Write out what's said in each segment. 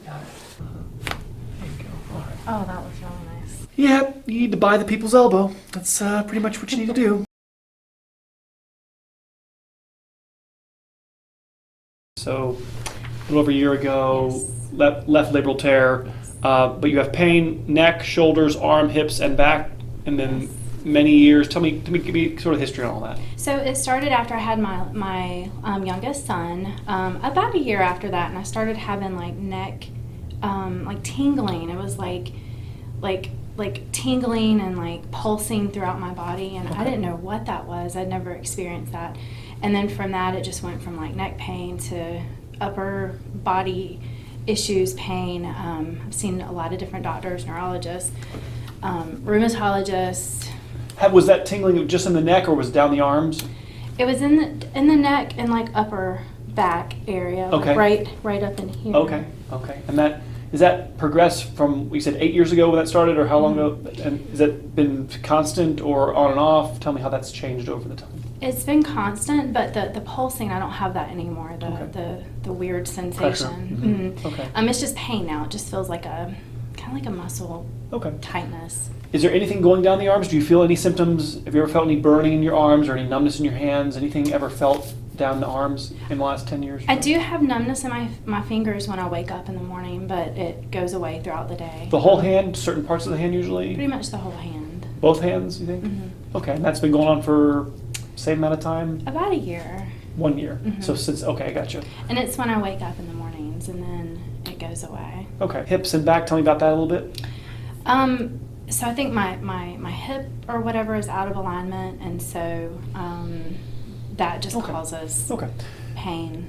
Got it. There you go. All right. Oh, that was really nice. Yeah, you need to buy the people's elbow. That's pretty much what you need to do. So, a little over a year ago, Yes. left labral tear, but you have pain, neck, shoulders, arm, hips, and back, and then many years. Give me sort of history on all that. So it started after I had my youngest son. About a year after that, and I started having like neck, like tingling. It was like tingling and like pulsing throughout my body, and I didn't know what that was. I'd never experienced that. And then from that, it just went from like neck pain to upper body issues, pain. I've seen a lot of different doctors, neurologists, rheumatologists. Was that tingling just in the neck, or was it down the arms? It was in the neck and like upper back area, Okay. like right up in here. Okay. And is that progressed from, we said 8 years ago when that started, or how long ago? And has that been constant or on and off? Tell me how that's changed over the time. It's been constant, but the pulsing, I don't have that anymore. Okay. The weird Pressure. sensation. Mm-hmm. Okay. It's just pain now. It just feels like kind of like a muscle tightness. Is there anything going down the arms? Do you feel any symptoms? Have you ever felt any burning in your arms or any numbness in your hands? Anything ever felt down the arms in the last 10 years? I do have numbness in my fingers when I wake up in the morning, but it goes away throughout the day. The whole hand, certain parts of the hand usually? Pretty much the whole hand. Both hands, you think? Mm-hmm. Okay, and that's been going on for same amount of time? About a year. 1 year. Mm-hmm. So since, okay, I gotcha. And it's when I wake up in the mornings, and then it goes away. Okay, hips and back, tell me about that a little bit. So I think my hip or whatever is out of alignment, and so that just causes pain.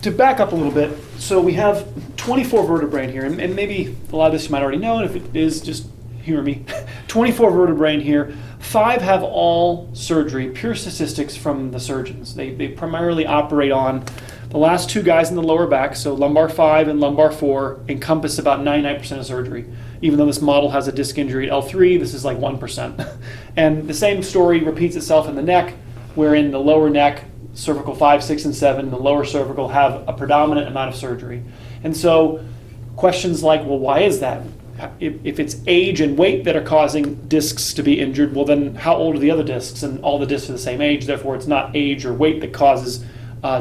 To back up a little bit, so we have 24 vertebrae in here, and maybe a lot of this you might already know, and if it is, just humor me. 24 vertebrae in here. 5 have all surgery, pure statistics from the surgeons. They primarily operate on the last 2 guys in the lower back, so lumbar 5 and lumbar 4 encompass about 99% of surgery. Even though this model has a disc injury at L3, this is like 1%. And the same story repeats itself in the neck, where in the lower neck, cervical 5, 6, and 7, the lower cervical have a predominant amount of surgery. And so questions like, well, why is that? If it's age and weight that are causing discs to be injured, well then how old are the other discs? And all the discs are the same age, therefore it's not age or weight that causes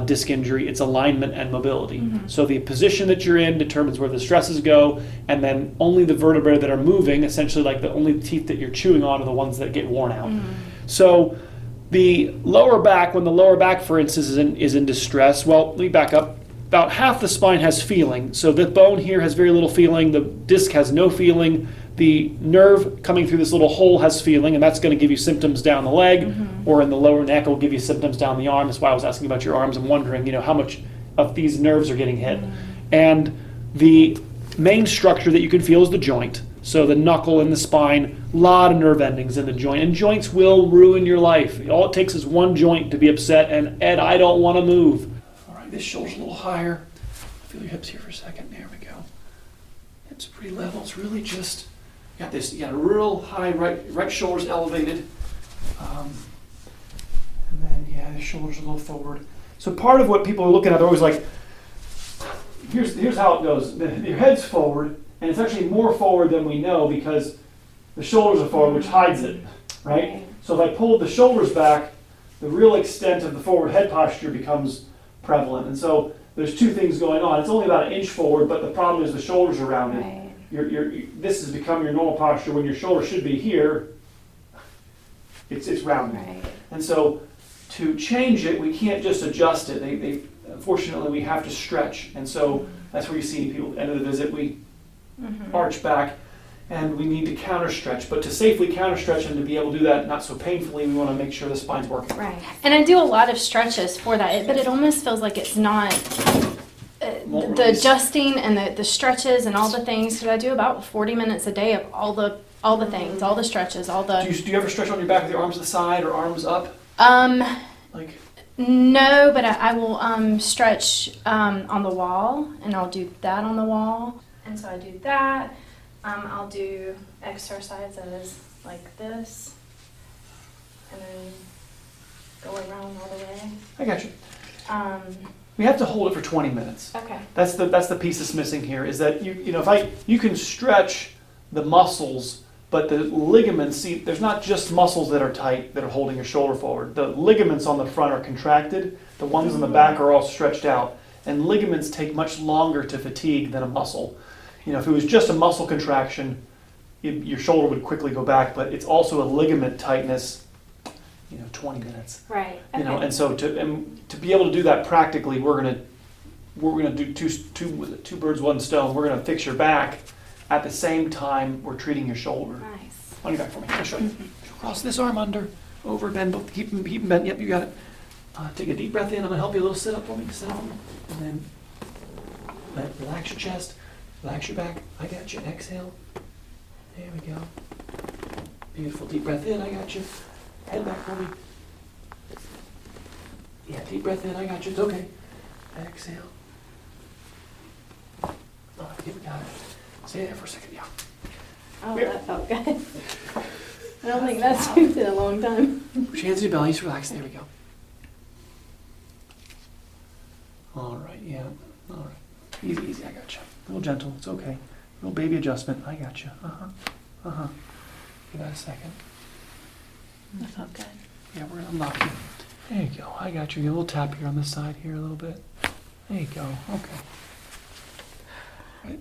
disc injury, it's alignment and mobility. Mm-hmm. So the position that you're in determines where the stresses go, and then only the vertebrae that are moving, essentially like the only teeth that you're chewing on are the ones that get worn out. Mm-hmm. So the lower back, when the lower back, for instance, is in distress, well, let me back up. About half the spine has feeling. So the bone here has very little feeling, the disc has no feeling, the nerve coming through this little hole has feeling, and that's going to give you symptoms down the leg, or in the lower neck, it will give you symptoms down the arm. That's why I was asking about your arms. I'm wondering, how much of these nerves are getting hit. And the main structure that you can feel is the joint. So the knuckle and the spine, a lot of nerve endings in the joint. And joints will ruin your life. All it takes is one joint to be upset, and Ed, I don't want to move. All right, this shoulder's a little higher. Feel your hips here for a second. There we go. Hips pretty level. It's really just, you got a real high right shoulder's elevated. And then, the shoulder's a little forward. So part of what people are looking at, they're always like, here's how it goes. Your head's forward, and it's actually more forward than we know because the shoulders are forward, which hides it, right? So if I pulled the shoulders back, the real extent of the forward head posture becomes prevalent. And so there's 2 things going on. It's only about 1 inch forward, but the problem is the shoulders are rounded. Right. This has become your normal posture when your shoulder should be here. It's rounded. Right. And so to change it, we can't just adjust it. Unfortunately, we have to stretch. And so that's where you see people at the end of the visit, we arch back, and we need to counter stretch. But to safely counter stretch and to be able to do that not so painfully, we want to make sure the spine's working. Right. And I do a lot of stretches for that, but it almost feels like it's not the adjusting and the stretches and all the things. Because I do about 40 minutes a day of all the things, all the stretches, all the. Do you ever stretch on your back with your arms to the side or arms up? No, but I will stretch on the wall, and I'll do that on the wall. And so I do that. I'll do exercises like this, and then go around all the way. I got you. We have to hold it for 20 minutes. Okay. That's the piece that's missing here, is that you know, you can stretch the muscles, but the ligaments, see, there's not just muscles that are tight that are holding your shoulder forward. The ligaments on the front are contracted, the ones on the back are all stretched out, and ligaments take much longer to fatigue than a muscle. You know, if it was just a muscle contraction, your shoulder would quickly go back, but it's also a ligament tightness, 20 minutes. Right. You know, Okay. and so to be able to do that practically, we're gonna do two birds, one stone. We're gonna fix your back at the same time we're treating your shoulder. Nice. On your back for me. I'll show you. Cross this arm under, over, bend both. Keep them bent. Yep, you got it. Take a deep breath in. I'm gonna help you a little. Sit up for me. Sit up, and then relax your chest, relax your back. I got you. Exhale. There we go. Beautiful. Deep breath in. I got you. Head back for me. Yeah, deep breath in. I got you. It's okay. Exhale. Oh, we got it. Stay there for a second. Yeah. Oh, Here. that felt good. I don't think that's moved in a long time. Push your hands in your belly. Just relax. There we go. All right. Yeah. All right. Easy, easy. I got you. A little gentle. It's okay. A little baby adjustment. I got you. Give that a second. That felt good. Yeah, we're gonna unlock you. There you go. I got you. A little tap here on the side here a little bit. There you go. Okay. Right.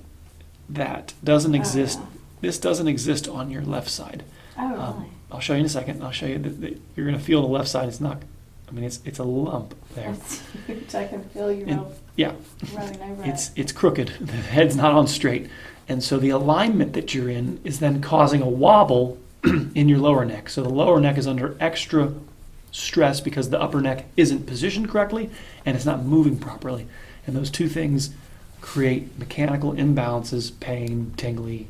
That doesn't exist. Oh. This doesn't exist on your left side. Oh, really? I'll show you in a second. I'll show you that you're gonna feel the left side. It's not. I mean, it's a lump there. That's huge. I can feel you And, yeah, running over it's crooked. The head's not on straight, and so the alignment that you're in is then causing a wobble in your lower neck. So the lower neck is under extra stress because the upper neck isn't positioned correctly and it's not moving properly. And those two things create mechanical imbalances, pain, tingly,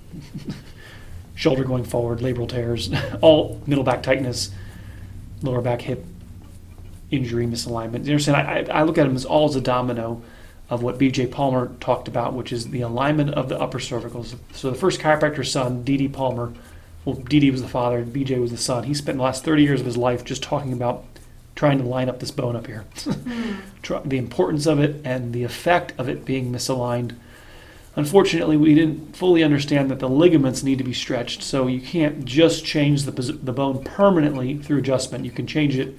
shoulder going forward, labral tears, all middle back tightness, lower back hip injury, misalignment. You understand? I look at them as all as a domino of what B.J. Palmer talked about, which is the alignment of the upper cervicals. So the first chiropractor's son, D.D. Palmer, well, D.D. was the father, B.J. was the son. He spent the last 30 years of his life just talking about trying to line up this bone up here. The importance of it and the effect of it being misaligned. Unfortunately, we didn't fully understand that the ligaments need to be stretched, so you can't just change the bone permanently through adjustment. You can change it,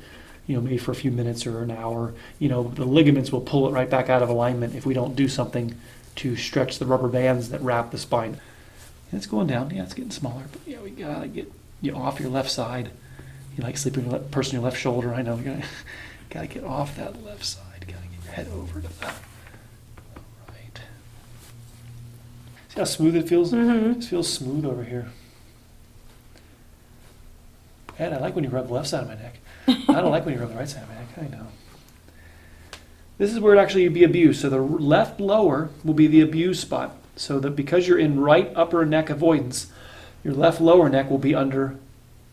maybe for a few minutes or an hour. The ligaments will pull it right back out of alignment if we don't do something to stretch the rubber bands that wrap the spine. It's going down. Yeah, it's getting smaller. But yeah, we gotta get you off your left side. You like sleeping on the person on your left shoulder. I know. You gotta get off that left side. Gotta get your head over to that. All right. See how smooth it feels? Mm-hmm. It feels smooth over here. Ed, I like when you rub the left side of my neck. I don't like when you rub the right side of my neck. I know. This is where it actually would be abused. So the left lower will be the abused spot. So that because you're in right upper neck avoidance, your left lower neck will be under.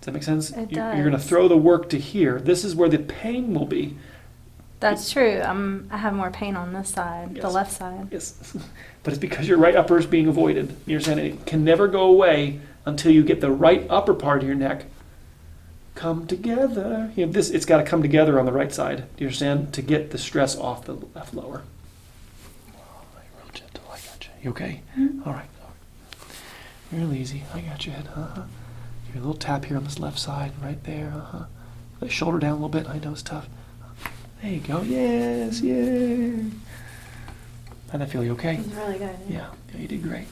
Does that make sense? It You're going to does. throw the work to here. This is where the pain will be. That's true. I have more pain on this side, the Yes. left side. Yes. But it's because your right upper is being avoided. You understand? It can never go away until you get the right upper part of your neck come together. It's got to come together on the right side. Do you understand? To get the stress off the left lower. Real gentle. I got you. You okay? Mm-hmm. All right. Real easy. I got you, head. Give you a little tap here on this left side, right there. Let shoulder down a little bit. I know it's tough. There you go. Yes, yay. How'd that feel? You okay? It was really good. Yeah, you did great.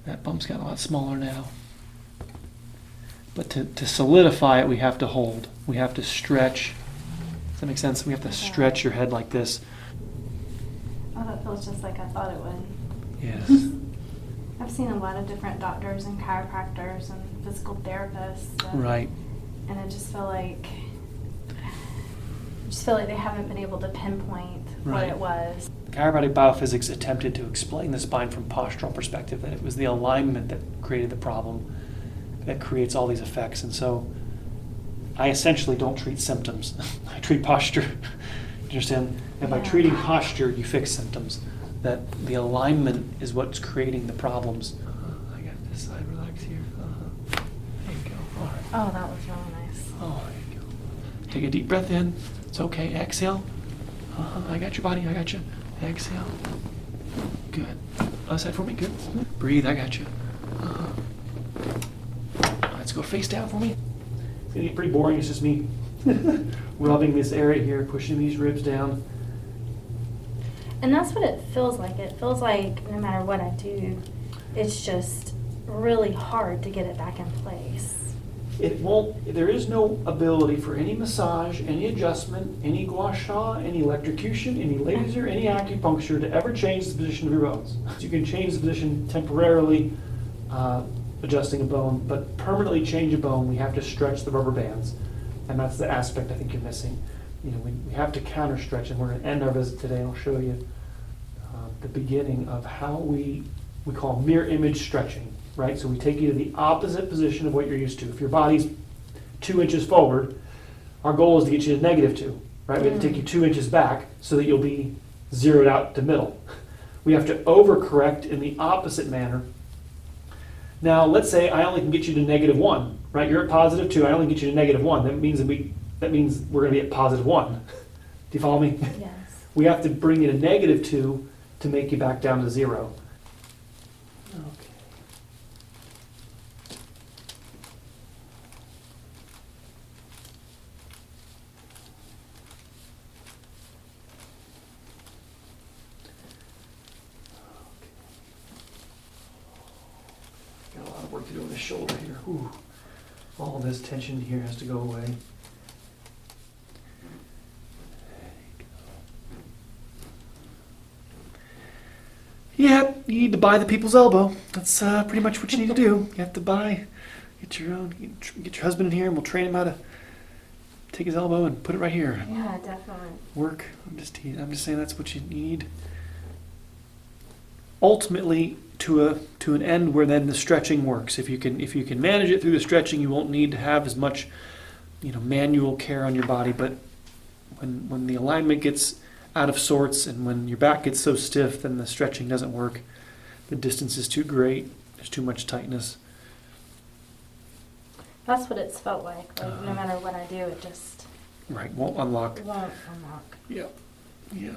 That bump's got a lot smaller now. But to solidify it, we have to hold. We have to stretch. Does that make sense? We have to stretch your head like this. Oh, that feels just like I thought it would. Yes. I've seen a lot of different doctors and chiropractors and physical therapists. Right. And I just feel like they haven't been able to pinpoint Right. what it was. Chiropractic biophysics attempted to explain the spine from postural perspective, that it was the alignment that created the problem, that creates all these effects. And so I essentially don't treat symptoms. I treat posture. Do you understand? And by Yeah. treating posture, you fix symptoms. That the alignment is what's creating the problems. I got this side. Relax here. There you go. All right. Oh, that was really nice. Oh, there you go. Take a deep breath in. It's okay. Exhale. I got your body, I got you. Exhale. Good. Other side for me, good. Breathe, I got you. Let's go face down for me. It's gonna get pretty boring, it's just me rubbing this area here, pushing these ribs down. And that's what it feels like. It feels like no matter what I do, it's just really hard to get it back in place. It won't, there is no ability for any massage, any adjustment, any gua sha, any electrocution, any laser, any acupuncture to ever change the position of your bones. You can change the position temporarily, adjusting a bone, but permanently change a bone, we have to stretch the rubber bands. And that's the aspect I think you're missing. You know, we have to counter stretch, and we're going to end our visit today. I'll show you the beginning of how we call mirror image stretching. Right, so we take you to the opposite position of what you're used to. If your body's 2 inches forward, our goal is to get you to -2, right? We have to take you 2 inches back so that you'll be zeroed out to middle. We have to overcorrect in the opposite manner. Now, let's say I only can get you to -1, right? You're at +2, I only get you to -1. That means we're going to be at +1. Do you follow me? Yes. We have to bring you to -2 to make you back down to 0. Okay. Got a lot of work to do on the shoulder here. Whew. All this tension here has to go away. Yeah, you need to buy the people's elbow. That's pretty much what you need to do. You have to get your husband in here, and we'll train him how to take his elbow and put it right here. Yeah, definitely. Work. I'm just saying that's what you need. Ultimately, to an end where then the stretching works. If you can manage it through the stretching, you won't need to have as much, manual care on your body. But when the alignment gets out of sorts and when your back gets so stiff, then the stretching doesn't work. The distance is too great. There's too much tightness. That's what it's felt like. Like no matter what I do, it just Right, won't unlock. won't unlock. Yeah, yeah.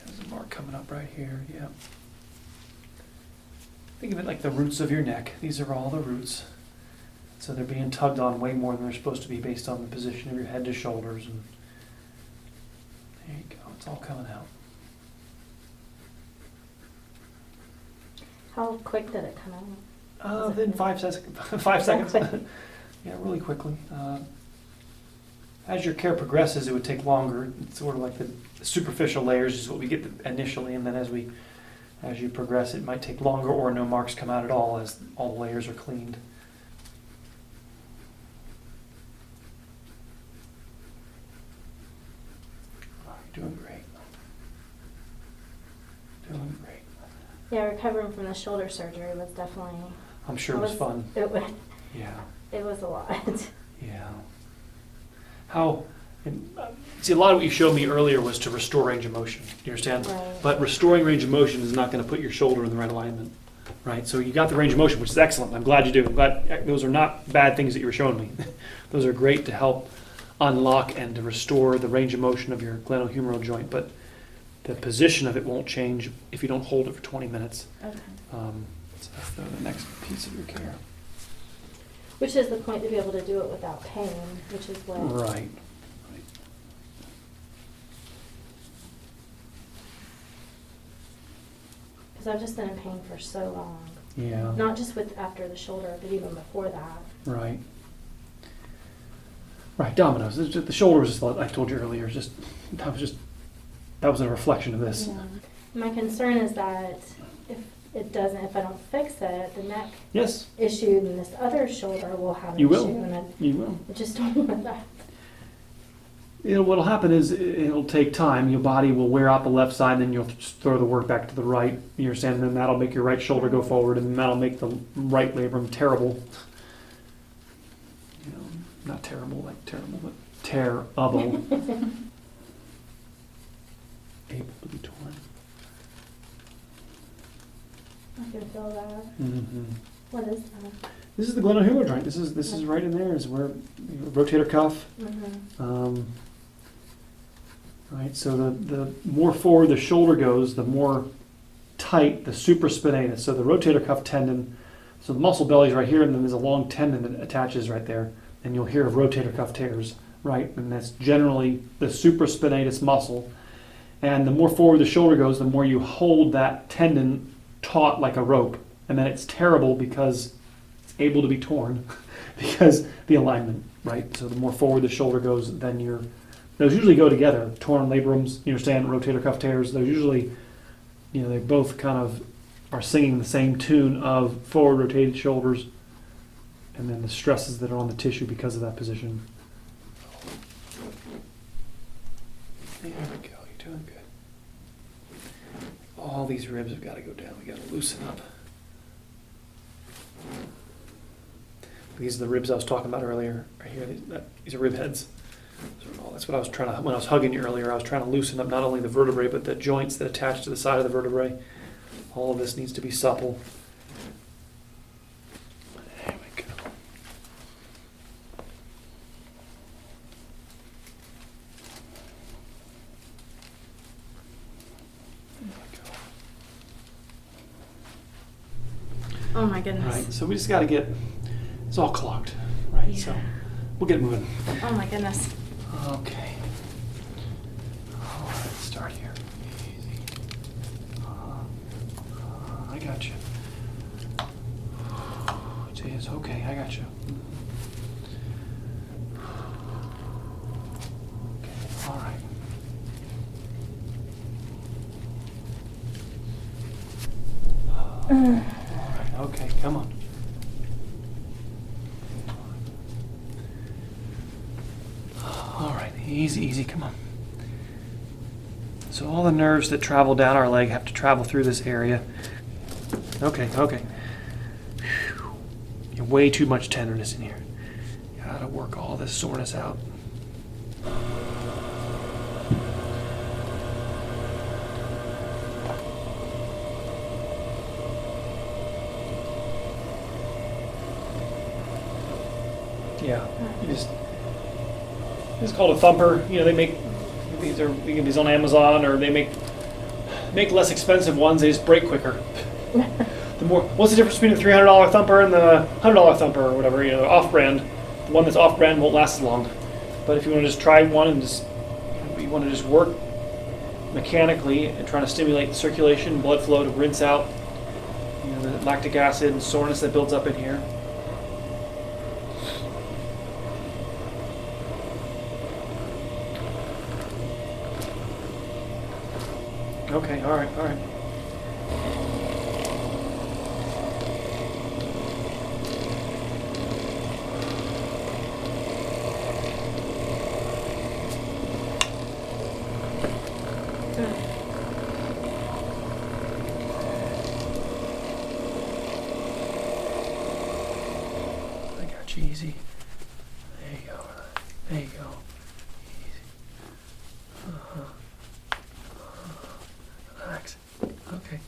There's a mark coming up right here, yeah. Think of it like the roots of your neck. These are all the roots. So they're being tugged on way more than they're supposed to be based on the position of your head to shoulders. And there you go, it's all coming out. How quick did it come out? Within 5 seconds. 5 seconds. Yeah, really quickly. As your care progresses, it would take longer. It's sort of like the superficial layers is what we get initially, and then as you progress, it might take longer or no marks come out at all as all the layers are cleaned. Oh, you're doing great. Doing great. Yeah, recovering from the shoulder surgery was definitely. I'm sure it was fun. It was. Yeah. It was a lot. Yeah. See, a lot of what you showed me earlier was to restore range of motion. Do you understand? Right. But restoring range of motion is not going to put your shoulder in the right alignment, right? So you got the range of motion, which is excellent. I'm glad you do. I'm glad those are not bad things that you were showing me. Those are great to help unlock and to restore the range of motion of your glenohumeral joint. But the position of it won't change if you don't hold it for 20 minutes. Okay. So that's the next piece of your care. Which is the point to be able to do it without pain, which is what. Right. Because I've just been in pain for so long. Yeah. Not just after the shoulder, but even before that. Right. Right, dominoes. The shoulder was just, like I told you earlier, that was a reflection of this. Yeah. My concern is that if I don't fix it, the neck Yes, issue and this other shoulder will have an you issue. will. And You will. I just don't want that. What'll happen is it'll take time. Your body will wear out the left side, then you'll just throw the work back to the right. You understand? And then that'll make your right shoulder go forward, and then that'll make the right labrum terrible. Not terrible like terrible, but terrible. Able to be torn. I can feel that. Mm-hmm. What is that? This is the glenohumeral joint. This is right in there. Is where rotator cuff. Mm-hmm. Right. So the more forward the shoulder goes, the more tight the supraspinatus. So the rotator cuff tendon. So the muscle belly is right here, and then there's a long tendon that attaches right there, and you'll hear of rotator cuff tears. Right, and that's generally the supraspinatus muscle. And the more forward the shoulder goes, the more you hold that tendon taut like a rope. And then it's terrible because it's able to be torn because the alignment, right? So the more forward the shoulder goes, then those usually go together. Torn labrums, you understand, rotator cuff tears, those usually, they both kind of are singing the same tune of forward rotated shoulders and then the stresses that are on the tissue because of that position. There we go. You're doing good. All these ribs have got to go down. We got to loosen up. These are the ribs I was talking about earlier. Right here. These are rib heads. So that's what I was trying to. When I was hugging you earlier, I was trying to loosen up not only the vertebrae but the joints that attach to the side of the vertebrae. All of this needs to be supple. There we go. Oh my goodness. Right, so we just got to get, it's all clogged, right? Yeah. So we'll get moving. Oh my goodness. Okay. All right, let's start here. Easy. I got you. Jeez, okay, I got you. Okay, all right. All right, okay, come on. All right, easy, easy, come on. So all the nerves that travel down our leg have to travel through this area. Okay, okay. Whew. You have way too much tenderness in here. Gotta work all this soreness out. Yeah, it's called a thumper. They make you get these on Amazon, or they make less expensive ones. They just break quicker. What's the difference between a $300 thumper and the $100 thumper or whatever? Off-brand. The one that's off-brand won't last as long. But if you want to just try one and you want to just work mechanically and trying to stimulate the circulation, blood flow to rinse out, the lactic acid and soreness that builds up in here. Okay, all right, all right. I got you easy. There you go. There you go. Easy. Relax. Okay.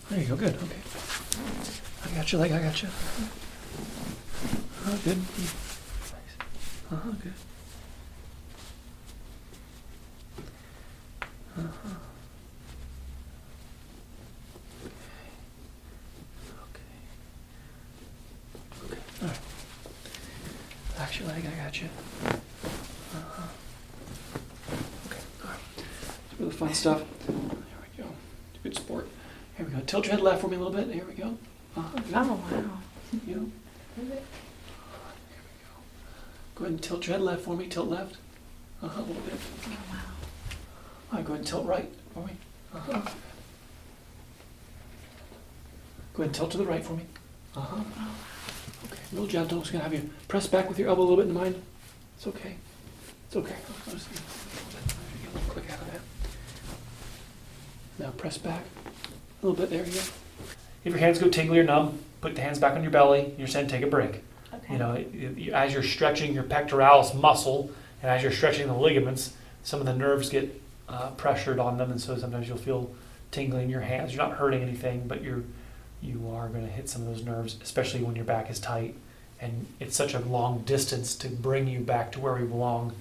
There you go. Good. Okay. I got your leg. I got you. Good. Nice. Good. Okay. All right. Relax your leg. I got you. Okay. All right. Let's do the fun stuff. There we go. Good sport. Here we go. Tilt your head left for me a little bit. Here we go. Good. Oh wow. You know. Here we go. Go ahead and tilt your head left for me. Tilt left. A little bit. Oh wow. All right. Go ahead and tilt right for me. Go ahead and tilt to the right for me. Okay. Real gentle. Just gonna have you press back with your elbow a little bit in mine. It's okay. It's okay. I'll just get a little quick out of that. Now press back a little bit. There you go. If your hands go tingly or numb, put the hands back on your belly. You're saying take a break. Okay. As you're stretching your pectoralis muscle and as you're stretching the ligaments, some of the nerves get pressured on them, and so sometimes you'll feel tingling in your hands. You're not hurting anything, but you are going to hit some of those nerves, especially when your back is tight, and it's such a long distance to bring you back to where we belong.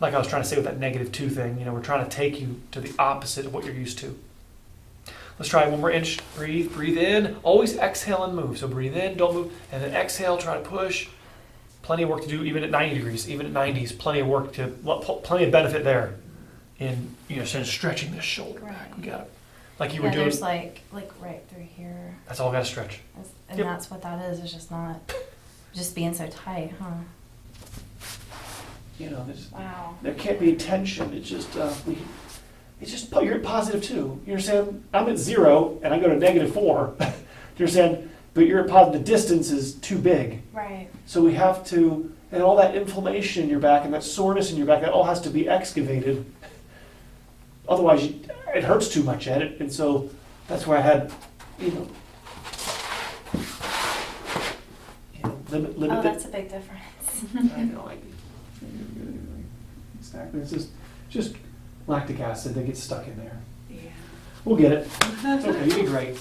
Like I was trying to say with that -2 thing, we're trying to take you to the opposite of what you're used to. Let's try one more inch. Breathe in. Always exhale and move. So breathe in, don't move, and then exhale, try to push. Plenty of work to do, even at 90 degrees, even at 90s. Plenty of work plenty of benefit there in stretching this shoulder back. We got it. Like you were doing. There's like right through here. That's all got to stretch. And Yep. that's what that is. It's just not just being so tight, huh? Wow. There can't be tension. It's just you're at +2. You understand? I'm at 0 and I go to -4. You understand? But you're at positive. The distance is too big. Right. So we have to, and all that inflammation in your back and that soreness in your back, that all has to be excavated. Otherwise, it hurts too much at it. And so that's where I had, limit Oh, the. that's a big difference. I know. Exactly. It's just lactic acid that gets stuck in there. Yeah. We'll get it. It's okay. You'll be great.